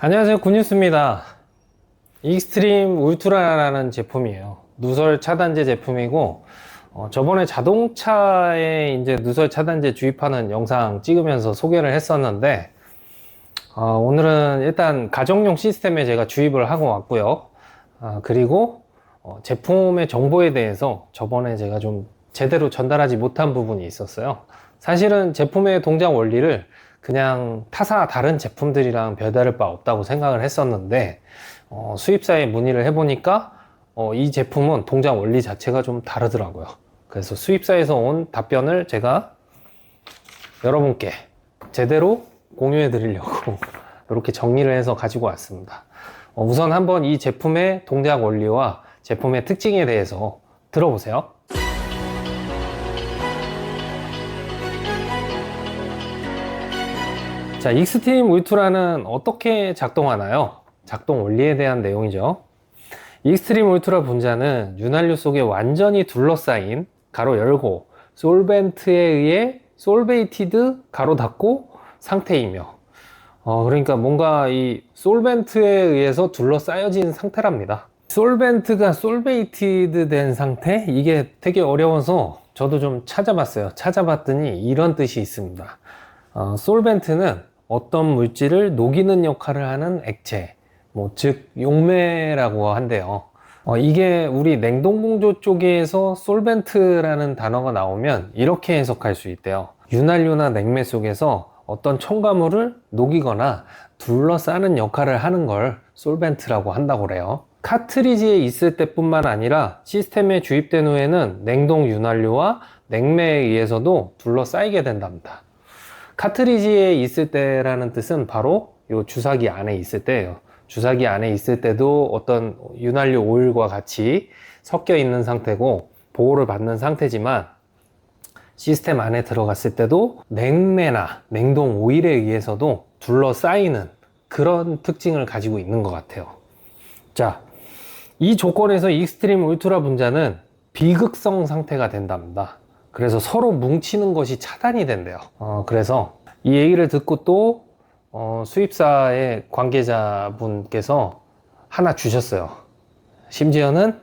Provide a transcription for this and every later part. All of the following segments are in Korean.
안녕하세요, 굿뉴스입니다. 익스트림 울트라라는 제품이에요. 누설 차단제 제품이고, 저번에 자동차에 이제 누설 차단제 주입하는 영상 찍으면서 소개를 했었는데, 오늘은 일단 가정용 시스템에 제가 주입을 하고 왔고요. 그리고 제품의 정보에 대해서 저번에 제가 좀 제대로 전달하지 못한 부분이 있었어요. 사실은 제품의 동작 원리를 그냥 타사 다른 제품들이랑 별다를 바 없다고 생각을 했었는데, 수입사에 문의를 해보니까 이 제품은 동작 원리 자체가 좀 다르더라고요. 그래서 수입사에서 온 답변을 제가 여러분께 제대로 공유해 드리려고 이렇게 정리를 해서 가지고 왔습니다. 우선 한번 이 제품의 동작 원리와 제품의 특징에 대해서 들어보세요. 자, 익스트림 울트라는 어떻게 작동하나요? 작동 원리에 대한 내용이죠. 익스트림 울트라 분자는 윤활유 속에 완전히 둘러싸인 가로 열고 솔벤트에 의해 솔베이티드 가로 닫고 상태이며, 그러니까 뭔가 이 솔벤트에 의해서 둘러싸여진 상태랍니다. 솔벤트가 솔베이티드 된 상태? 이게 되게 어려워서 저도 좀 찾아봤어요. 찾아봤더니 이런 뜻이 있습니다. 솔벤트는 어떤 물질을 녹이는 역할을 하는 액체, 즉 용매라고 한대요. 이게 우리 냉동공조 쪽에서 솔벤트라는 단어가 나오면 이렇게 해석할 수 있대요. 윤활유나 냉매 속에서 어떤 첨가물을 녹이거나 둘러싸는 역할을 하는 걸 솔벤트라고 한다고 그래요. 카트리지에 있을 때뿐만 아니라 시스템에 주입된 후에는 냉동 윤활유와 냉매에 의해서도 둘러싸이게 된답니다. 카트리지에 있을 때라는 뜻은 바로 이 주사기 안에 있을 때예요. 주사기 안에 있을 때도 어떤 윤활유 오일과 같이 섞여 있는 상태고 보호를 받는 상태지만, 시스템 안에 들어갔을 때도 냉매나 냉동 오일에 의해서도 둘러싸이는 그런 특징을 가지고 있는 것 같아요. 자, 이 조건에서 익스트림 울트라 분자는 비극성 상태가 된답니다. 그래서 서로 뭉치는 것이 차단이 된대요. 그래서 이 얘기를 듣고 또 수입사의 관계자분께서 하나 주셨어요. 심지어는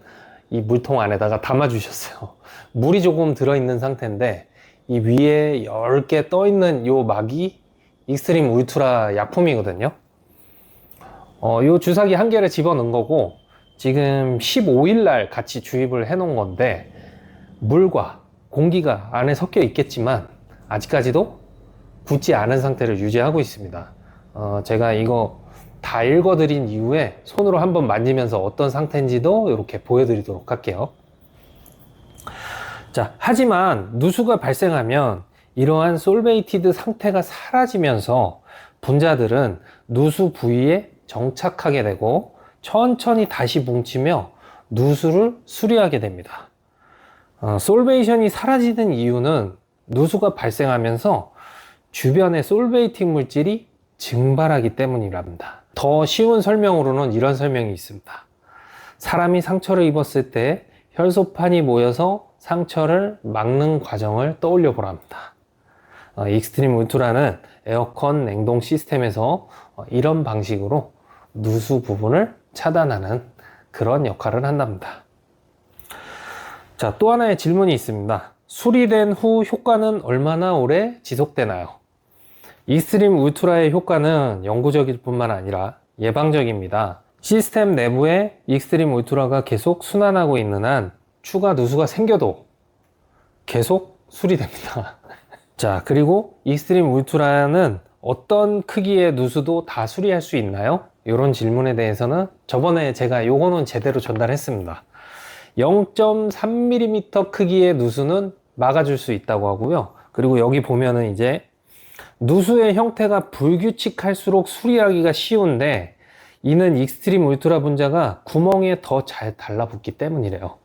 이 물통 안에다가 담아 주셨어요. 물이 조금 들어있는 상태인데 이 위에 10개 떠있는 요 막이 익스트림 울트라 약품이거든요. 요 주사기 한 개를 집어넣은 거고, 지금 15일 날 같이 주입을 해 놓은 건데, 물과 공기가 안에 섞여 있겠지만 아직까지도 굳지 않은 상태를 유지하고 있습니다. 제가 이거 다 읽어드린 이후에 손으로 한번 만지면서 어떤 상태인지도 이렇게 보여드리도록 할게요. 자, 하지만 누수가 발생하면 이러한 솔베이티드 상태가 사라지면서 분자들은 누수 부위에 정착하게 되고 천천히 다시 뭉치며 누수를 수리하게 됩니다. 솔베이션이 사라지는 이유는 누수가 발생하면서 주변의 솔베이팅 물질이 증발하기 때문이랍니다. 더 쉬운 설명으로는 이런 설명이 있습니다. 사람이 상처를 입었을 때 혈소판이 모여서 상처를 막는 과정을 떠올려 보랍니다. 익스트림 울트라는 에어컨 냉동 시스템에서 이런 방식으로 누수 부분을 차단하는 그런 역할을 한답니다. 자, 또 하나의 질문이 있습니다. 수리된 후 효과는 얼마나 오래 지속되나요? 익스트림 울트라의 효과는 영구적일 뿐만 아니라 예방적입니다. 시스템 내부에 익스트림 울트라가 계속 순환하고 있는 한 추가 누수가 생겨도 계속 수리됩니다. 자, 그리고 익스트림 울트라는 어떤 크기의 누수도 다 수리할 수 있나요? 이런 질문에 대해서는 저번에 제가 요거는 제대로 전달했습니다. 0.3mm 크기의 누수는 막아줄 수 있다고 하고요. 그리고 여기 보면은 이제 누수의 형태가 불규칙할수록 수리하기가 쉬운데, 이는 익스트림 울트라 분자가 구멍에 더 잘 달라붙기 때문이래요.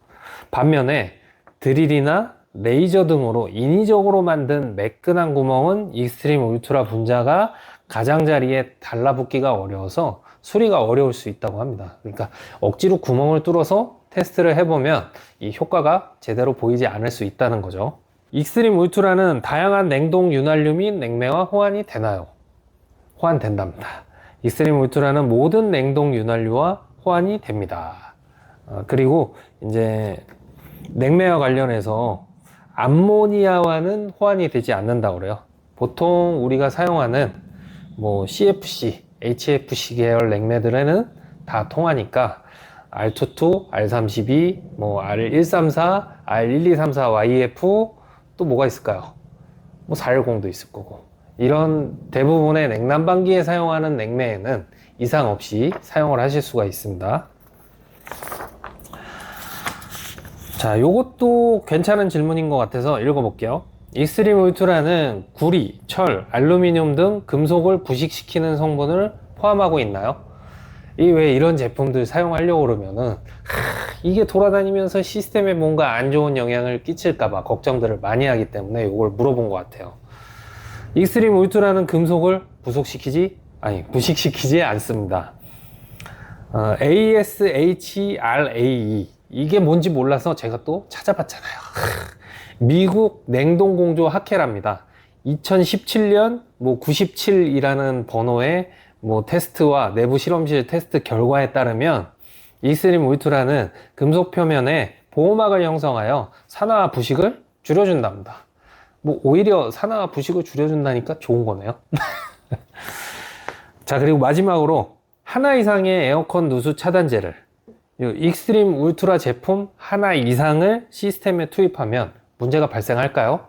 반면에 드릴이나 레이저 등으로 인위적으로 만든 매끈한 구멍은 익스트림 울트라 분자가 가장자리에 달라붙기가 어려워서 수리가 어려울 수 있다고 합니다. 그러니까 억지로 구멍을 뚫어서 테스트를 해보면 이 효과가 제대로 보이지 않을 수 있다는 거죠. 익스트림 울트라는 다양한 냉동 윤활유 및 냉매와 호환이 되나요? 호환된답니다. 익스트림 울트라는 모든 냉동 윤활유와 호환이 됩니다. 그리고 이제 냉매와 관련해서 암모니아와는 호환이 되지 않는다고 그래요. 보통 우리가 사용하는 뭐 CFC, HFC 계열 냉매들에는 다 통하니까 R22, R32, 뭐 R134, R1234YF 또 뭐가 있을까요? 뭐 410도 있을 거고, 이런 대부분의 냉난방기에 사용하는 냉매에는 이상 없이 사용을 하실 수가 있습니다. 자, 요것도 괜찮은 질문인 것 같아서 읽어볼게요. 익스트림 울트라는 구리, 철, 알루미늄 등 금속을 부식시키는 성분을 포함하고 있나요? 이 왜 이런 제품들 사용하려고 그러면은 이게 돌아다니면서 시스템에 뭔가 안 좋은 영향을 끼칠까봐 걱정들을 많이 하기 때문에 이걸 물어본 것 같아요. 익스트림 울트라는 금속을 부식시키지 않습니다. ASHRAE 이게 뭔지 몰라서 제가 또 찾아봤잖아요. 미국 냉동공조 학회랍니다. 2017년 뭐 97이라는 번호의 뭐 테스트와 내부 실험실 테스트 결과에 따르면 익스트림 울트라는 금속 표면에 보호막을 형성하여 산화와 부식을 줄여준답니다. 뭐 오히려 산화와 부식을 줄여준다니까 좋은 거네요. 자, 그리고 마지막으로 하나 이상의 에어컨 누수 차단제를 익스트림 울트라 제품 하나 이상을 시스템에 투입하면 문제가 발생할까요?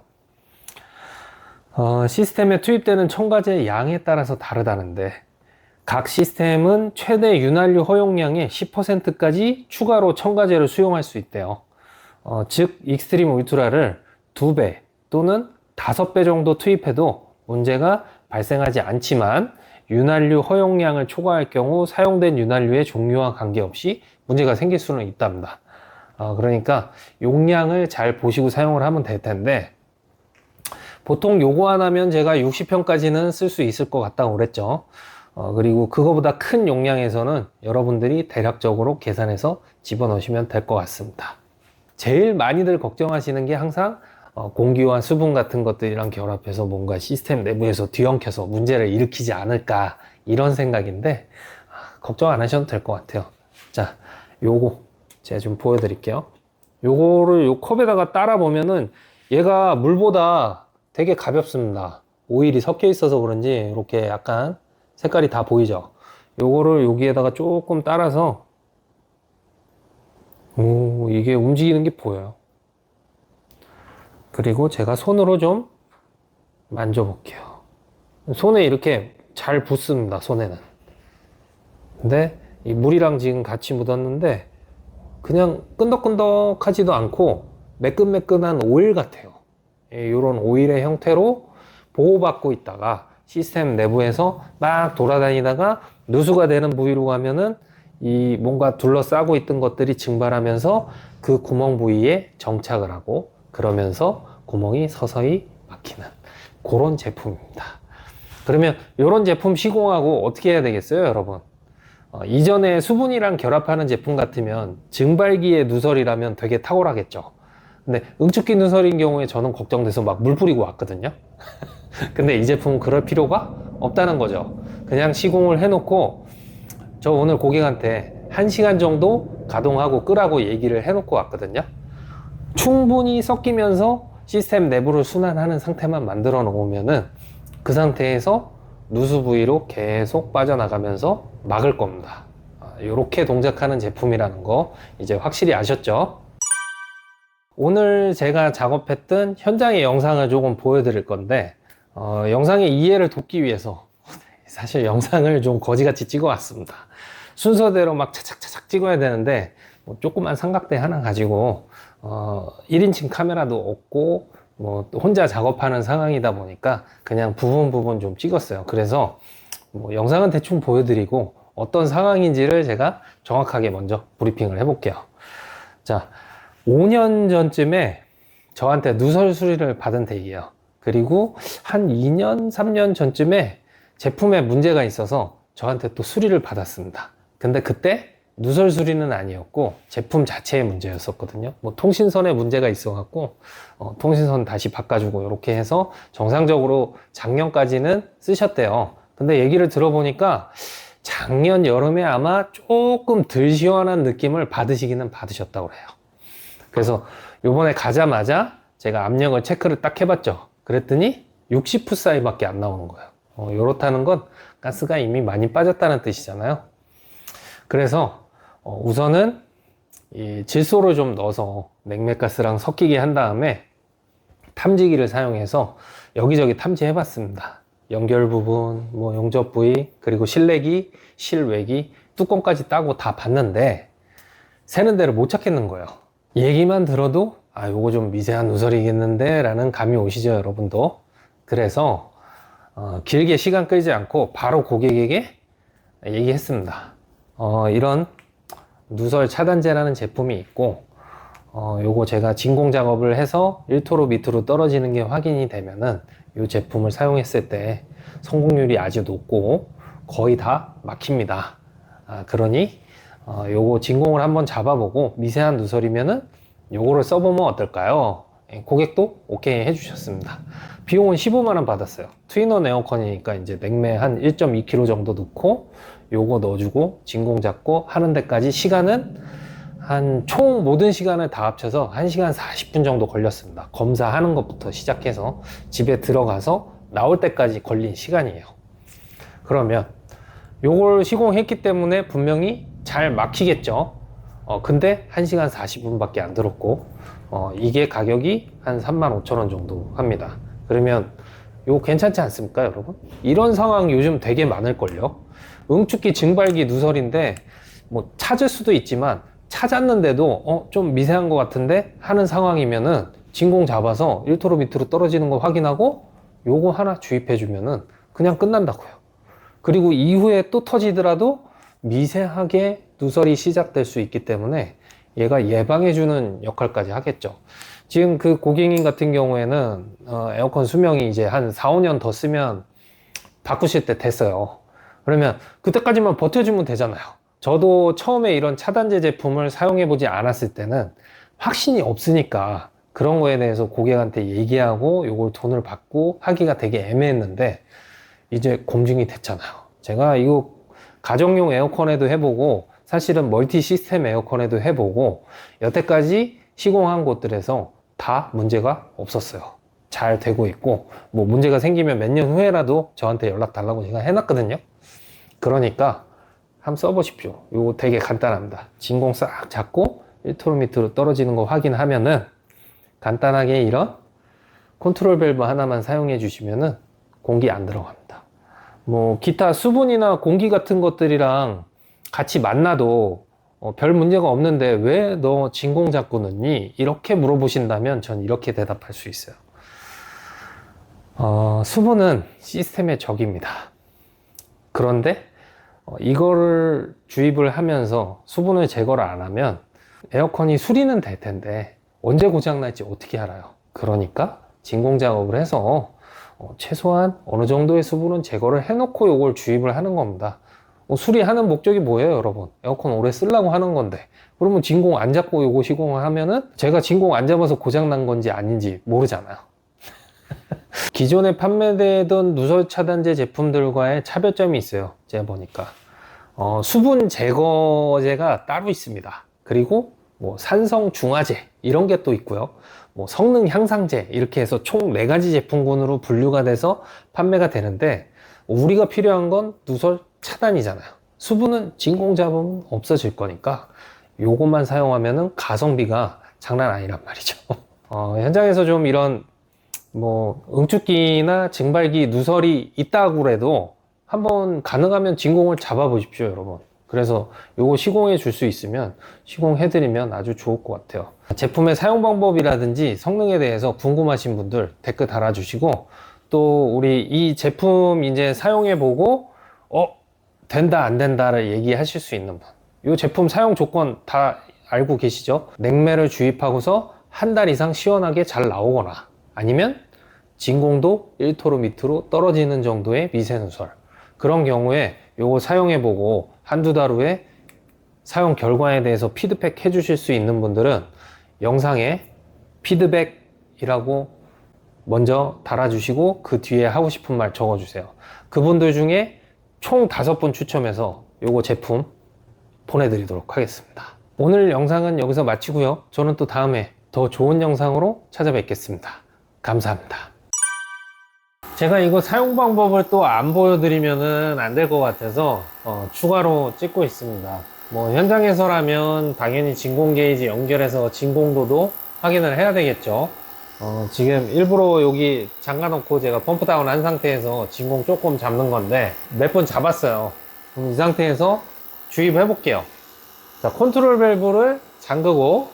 시스템에 투입되는 첨가제 양에 따라서 다르다는데 각 시스템은 최대 윤활유 허용량의 10%까지 추가로 첨가제를 수용할 수 있대요. 즉 익스트림 울트라를 2배 또는 5배 정도 투입해도 문제가 발생하지 않지만 윤활유 허용량을 초과할 경우 사용된 윤활유의 종류와 관계없이 문제가 생길 수는 있답니다. 그러니까 용량을 잘 보시고 사용을 하면 될 텐데, 보통 요거 하나면 제가 60평까지는 쓸 수 있을 것 같다고 그랬죠. 그리고 그거보다 큰 용량에서는 여러분들이 대략적으로 계산해서 집어넣으시면 될 것 같습니다. 제일 많이들 걱정하시는 게 항상 공기와 수분 같은 것들이랑 결합해서 뭔가 시스템 내부에서 뒤엉켜서 문제를 일으키지 않을까, 이런 생각인데 걱정 안 하셔도 될 것 같아요. 자, 요거 제가 좀 보여드릴게요. 요거를 요 컵에다가 따라 보면은 얘가 물보다 되게 가볍습니다. 오일이 섞여 있어서 그런지 이렇게 약간 색깔이 다 보이죠. 요거를 여기에다가 조금 따라서 이게 움직이는 게 보여요. 그리고 제가 손으로 좀 만져볼게요. 손에 이렇게 잘 붙습니다, 손에는. 근데 이 물이랑 지금 같이 묻었는데 그냥 끈덕끈덕하지도 않고 매끈매끈한 오일 같아요. 이런 오일의 형태로 보호받고 있다가 시스템 내부에서 막 돌아다니다가 누수가 되는 부위로 가면은 이 뭔가 둘러싸고 있던 것들이 증발하면서 그 구멍 부위에 정착을 하고, 그러면서 구멍이 서서히 막히는 그런 제품입니다. 그러면 이런 제품 시공하고 어떻게 해야 되겠어요, 여러분? 이전에 수분이랑 결합하는 제품 같으면 증발기의 누설이라면 되게 탁월하겠죠. 근데 응축기 누설인 경우에 저는 걱정돼서 막 물 뿌리고 왔거든요. 근데 이 제품은 그럴 필요가 없다는 거죠. 그냥 시공을 해놓고, 저 오늘 고객한테 1시간 정도 가동하고 끄라고 얘기를 해놓고 왔거든요. 충분히 섞이면서 시스템 내부를 순환하는 상태만 만들어 놓으면은 그 상태에서 누수 부위로 계속 빠져나가면서 막을 겁니다. 이렇게 동작하는 제품이라는 거 이제 확실히 아셨죠? 오늘 제가 작업했던 현장의 영상을 조금 보여드릴 건데, 영상의 이해를 돕기 위해서 사실 영상을 좀 거지같이 찍어왔습니다. 순서대로 막 차착차착 찍어야 되는데 뭐 조그만 삼각대 하나 가지고 1인칭 카메라도 없고 뭐 혼자 작업하는 상황이다 보니까 그냥 부분 좀 찍었어요. 그래서 뭐 영상은 대충 보여드리고 어떤 상황인지를 제가 정확하게 먼저 브리핑을 해볼게요. 자, 5년 전쯤에 저한테 누설 수리를 받은 덱이에요. 그리고 한 2년, 3년 전쯤에 제품에 문제가 있어서 저한테 또 수리를 받았습니다. 근데 그때 누설 수리는 아니었고 제품 자체의 문제였었거든요. 뭐 통신선에 문제가 있어갖고 통신선 다시 바꿔주고 이렇게 해서 정상적으로 작년까지는 쓰셨대요. 근데 얘기를 들어보니까 작년 여름에 아마 조금 덜 시원한 느낌을 받으시기는 받으셨다고 그래요. 그래서 요번에 가자마자 제가 압력을 체크를 딱 해봤죠. 그랬더니 60푸사이 밖에 안 나오는 거예요. 요렇다는 건 가스가 이미 많이 빠졌다는 뜻이잖아요. 그래서 우선은 이 질소를 좀 넣어서 냉매가스랑 섞이게 한 다음에 탐지기를 사용해서 여기저기 탐지해 봤습니다. 연결 부분, 뭐 용접 부위, 그리고 실내기, 실외기, 뚜껑까지 따고 다 봤는데 새는 데를 못 찾겠는 거예요. 얘기만 들어도 요거 좀 미세한 누설이겠는데 라는 감이 오시죠, 여러분도. 그래서 길게 시간 끌지 않고 바로 고객에게 얘기했습니다. 이런 누설 차단제라는 제품이 있고 요거 제가 진공 작업을 해서 1토로 밑으로 떨어지는 게 확인이 되면은 이 제품을 사용했을 때 성공률이 아주 높고 거의 다 막힙니다. 그러니 요거 진공을 한번 잡아보고 미세한 누설이면은 요거를 써보면 어떨까요? 고객도 오케이 해주셨습니다. 비용은 15만원 받았어요. 트윈원 에어컨이니까 이제 냉매 한 1.2kg 정도 넣고 요거 넣어주고 진공 잡고 하는 데까지 시간은 한 총 모든 시간을 다 합쳐서 1시간 40분 정도 걸렸습니다. 검사하는 것부터 시작해서 집에 들어가서 나올 때까지 걸린 시간이에요. 그러면 요걸 시공했기 때문에 분명히 잘 막히겠죠. 근데 1시간 40분 밖에 안 들었고 이게 가격이 한 35,000원 정도 합니다. 그러면 이거 괜찮지 않습니까, 여러분? 이런 상황 요즘 되게 많을걸요. 응축기 증발기 누설인데 뭐 찾을 수도 있지만 찾았는데도 좀 미세한 것 같은데 하는 상황이면은 진공 잡아서 1토로 밑으로 떨어지는 거 확인하고 요거 하나 주입해 주면은 그냥 끝난다고요. 그리고 이후에 또 터지더라도 미세하게 누설이 시작될 수 있기 때문에 얘가 예방해 주는 역할까지 하겠죠. 지금 그 고객님 같은 경우에는 에어컨 수명이 이제 한 4, 5년 더 쓰면 바꾸실 때 됐어요. 그러면 그때까지만 버텨주면 되잖아요. 저도 처음에 이런 차단제 제품을 사용해 보지 않았을 때는 확신이 없으니까 그런 거에 대해서 고객한테 얘기하고 요걸 돈을 받고 하기가 되게 애매했는데 이제 검증이 됐잖아요. 제가 이거 가정용 에어컨에도 해보고 사실은 멀티 시스템 에어컨에도 해보고 여태까지 시공한 곳들에서 다 문제가 없었어요. 잘 되고 있고 뭐 문제가 생기면 몇 년 후에라도 저한테 연락 달라고 제가 해놨거든요. 그러니까 한번 써보십시오. 이거 되게 간단합니다. 진공 싹 잡고 1토로 밑으로 떨어지는 거 확인하면은 간단하게 이런 컨트롤 밸브 하나만 사용해 주시면은 공기 안 들어갑니다. 뭐 기타 수분이나 공기 같은 것들이랑 같이 만나도 별 문제가 없는데 왜 너 진공 잡고 넣니? 이렇게 물어보신다면 전 이렇게 대답할 수 있어요. 수분은 시스템의 적입니다. 그런데 이거를 주입을 하면서 수분을 제거를 안 하면 에어컨이 수리는 될 텐데 언제 고장 날지 어떻게 알아요? 그러니까 진공 작업을 해서 최소한 어느 정도의 수분은 제거를 해놓고 이걸 주입을 하는 겁니다. 수리하는 목적이 뭐예요, 여러분? 에어컨 오래 쓰려고 하는 건데 그러면 진공 안 잡고 요거 시공을 하면은 제가 진공 안 잡아서 고장 난 건지 아닌지 모르잖아요. 기존에 판매되던 누설 차단제 제품들과의 차별점이 있어요. 제가 보니까 수분 제거제가 따로 있습니다. 그리고 뭐 산성 중화제 이런 게 또 있고요. 뭐 성능 향상제 이렇게 해서 총 4가지 제품군으로 분류가 돼서 판매가 되는데 우리가 필요한 건 누설 차단이잖아요. 수분은 진공 잡으면 없어질 거니까 요것만 사용하면은 가성비가 장난 아니란 말이죠. 현장에서 좀 이런 뭐 응축기나 증발기 누설이 있다고 해도 한번 가능하면 진공을 잡아 보십시오, 여러분. 그래서 요거 시공해 줄 수 있으면 시공해 드리면 아주 좋을 것 같아요. 제품의 사용 방법이라든지 성능에 대해서 궁금하신 분들 댓글 달아 주시고 또 우리 이 제품 이제 사용해 보고 된다 안 된다를 얘기하실 수 있는 분, 이 제품 사용 조건 다 알고 계시죠? 냉매를 주입하고서 한 달 이상 시원하게 잘 나오거나 아니면 진공도 1토로 밑으로 떨어지는 정도의 미세 누설, 그런 경우에 요거 사용해보고 한두 달 후에 사용 결과에 대해서 피드백 해주실 수 있는 분들은 영상에 피드백이라고 먼저 달아주시고 그 뒤에 하고 싶은 말 적어주세요. 그분들 중에 총 5분 추첨해서 요거 제품 보내드리도록 하겠습니다. 오늘 영상은 여기서 마치고요. 저는 또 다음에 더 좋은 영상으로 찾아뵙겠습니다. 감사합니다. 제가 이거 사용 방법을 또 안 보여드리면은 안 될 것 같아서 추가로 찍고 있습니다. 뭐 현장에서라면 당연히 진공 게이지 연결해서 진공도도 확인을 해야 되겠죠. 지금 일부러 여기 잠가 놓고 제가 펌프 다운 한 상태에서 진공 조금 잡는 건데 몇 번 잡았어요. 그럼 이 상태에서 주입해 볼게요. 자, 컨트롤 밸브를 잠그고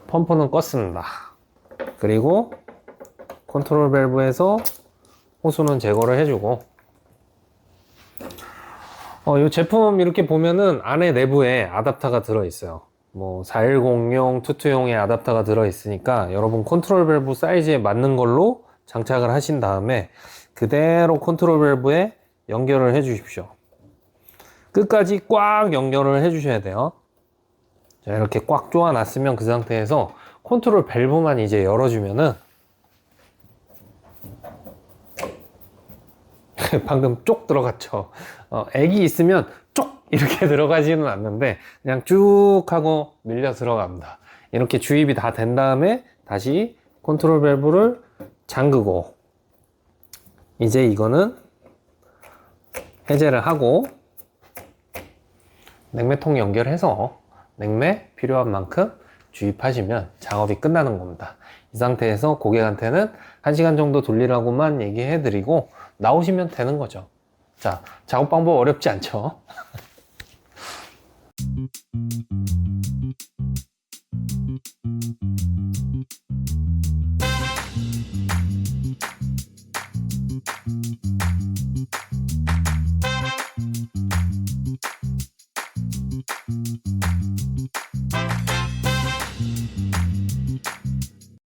펌프는 껐습니다. 그리고 컨트롤 밸브에서 호수는 제거를 해주고, 이 제품 이렇게 보면은 안에 내부에 아답터가 들어있어요. 뭐 410용, 투투용의 아답터가 들어있으니까 여러분 컨트롤 밸브 사이즈에 맞는 걸로 장착을 하신 다음에 그대로 컨트롤 밸브에 연결을 해 주십시오. 끝까지 꽉 연결을 해 주셔야 돼요. 자, 이렇게 꽉 조아 놨으면 그 상태에서 컨트롤 밸브만 이제 열어주면은 방금 쪽 들어갔죠. 액이 있으면 쪽 이렇게 들어가지는 않는데 그냥 쭉 하고 밀려 들어갑니다. 이렇게 주입이 다 된 다음에 다시 컨트롤 밸브를 잠그고, 이제 이거는 해제를 하고 냉매통 연결해서 냉매 필요한 만큼 주입하시면 작업이 끝나는 겁니다. 이 상태에서 고객한테는 1시간 정도 돌리라고만 얘기해 드리고 나오시면 되는 거죠. 자, 작업 방법 어렵지 않죠?